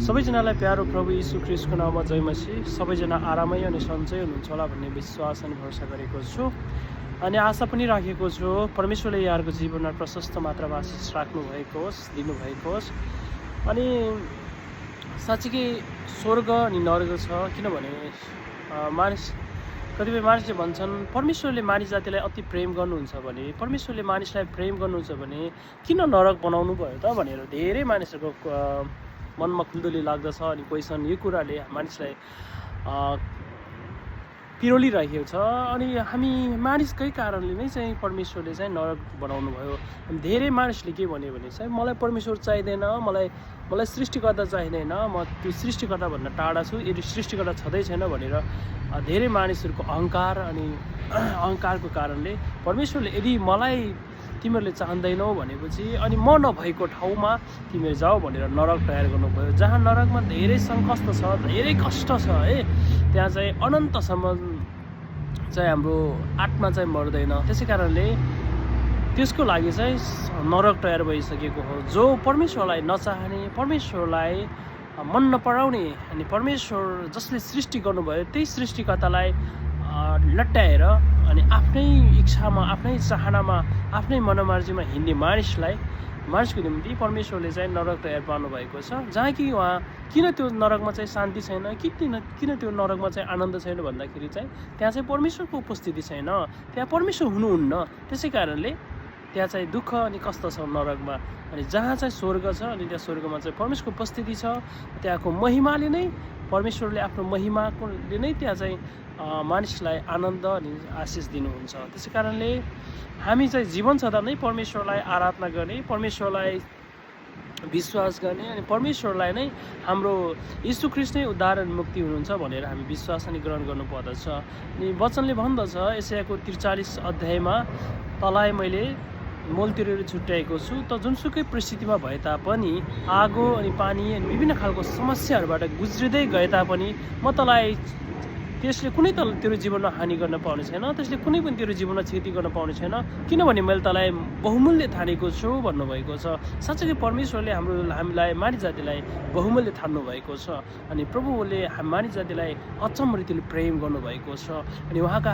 सबैजनालाई प्यारो प्रभु यीशु ख्रीष्टको नाममा जय मसीह। सबैजना आरामै अनि सन्चै हुनुहुन्छ होला भन्ने विश्वास अनि भरोसा गरेको छु अनि आशा पनि राखेको छु परमेश्वरले यहाँहरूको जीवनमा प्रशस्त मात्रामा आशिष राख्नुभएको होस्, दिनुभएको होस्। अनि साँच्चीकै स्वर्ग अनि नर्क छ। किनभने कतिपय मानिसले भन्छन् परमेश्वरले मानिस जातिलाई अति प्रेम गर्नुहुन्छ भने, परमेश्वरले मानिसलाई प्रेम गर्नुहुन्छ भने किन नरक बनाउनु भयो त भनेर धेरै मानिसहरूको मनमा खुल्दुली लाग्दछ। अनि क्वेसन यो कुराले मानिसलाई पिरोलिरहेको छ। अनि हामी मानिसकै कारणले नै चाहिँ परमेश्वरले चाहिँ नरक बनाउनु भयो। अनि धेरै मानिसले के भन्यो भने चाहिँ मलाई परमेश्वर चाहिँदैन, मलाई सृष्टिकर्ता चाहिँदैन, म त्यो सृष्टिकर्ताभन्दा टाढा छु, यदि सृष्टिकर्ता छँदै छैन भनेर धेरै मानिसहरूको अहङ्कार अनि अहङ्कारको कारणले परमेश्वरले यदि मलाई तिमीहरूले चाहँदैनौ भनेपछि अनि म नभएको ठाउँमा तिमीहरू जाऊ भनेर नरक तयार गर्नुभयो। जहाँ नरकमा धेरै सङ्कष्ट छ, धेरै कष्ट छ है, त्यहाँ चाहिँ अनन्तसम्म चाहिँ हाम्रो आत्मा चाहिँ मर्दैन। त्यसै कारणले त्यसको लागि चाहिँ नरक तयार भइसकेको हो। जो परमेश्वरलाई नचाहने, परमेश्वरलाई मन नपराउने अनि परमेश्वर जसले सृष्टि गर्नुभयो त्यही सृष्टिकर्तालाई लट्याएर अनि आफ्नै इच्छामा, आफ्नै चाहनामा, आफ्नै मनोमर्जीमा हिँड्ने मानिसको निम्ति परमेश्वरले चाहिँ नरक तयार पार्नु भएको छ। जहाँ कि उहाँ किन त्यो नरकमा चाहिँ शान्ति छैन, किन त्यो नरकमा चाहिँ आनन्द छैन भन्दाखेरि चाहिँ त्यहाँ चाहिँ परमेश्वरको उपस्थिति छैन, त्यहाँ परमेश्वर हुनुहुन्न। त्यसै कारणले त्यहाँ चाहिँ दुःख अनि कष्ट छ नरकमा। अनि जहाँ चाहिँ स्वर्ग छ अनि त्यहाँ स्वर्गमा चाहिँ परमेश्वरको उपस्थिति छ। त्यहाँको महिमाले नै, परमेश्वरले आफ्नो महिमाले नै त्यहाँ चाहिँ मानिसलाई आनन्द अनि आशिष दिनुहुन्छ। त्यसै कारणले हामी चाहिँ जीवन छँदा नै परमेश्वरलाई आराधना गर्ने, परमेश्वरलाई विश्वास गर्ने अनि परमेश्वरलाई नै हाम्रो यीशु ख्रीष्ट नै उद्धार अनि मुक्ति हुनुहुन्छ भनेर हामी विश्वास अनि ग्रहण गर्नुपर्दछ। अनि वचनले भन्दछ यशायाको 43 अध्यायमा, तँलाई मैले मोलतिरेर छुट्याएको छु, त जुनसुकै परिस्थितिमा भए तापनि, आगो अनि पानी अनि विभिन्न खालको समस्याहरूबाट गुज्रिँदै गए तापनि म तँलाई त्यसले कुनै तेरो जीवनमा हानि गर्न पाउने छैन, त्यसले कुनै पनि तेरो जीवनमा क्षति गर्न पाउने छैन, किनभने मैले तँलाई बहुमूल्य ठानेको छु भन्नुभएको छ। साँच्चै परमेश्वरले हामीलाई मानिस जातिलाई बहुमूल्य ठान्नु भएको छ। अनि प्रभुले मानिस जातिलाई अचम्म रीतिले प्रेम गर्नुभएको छ। अनि उहाँका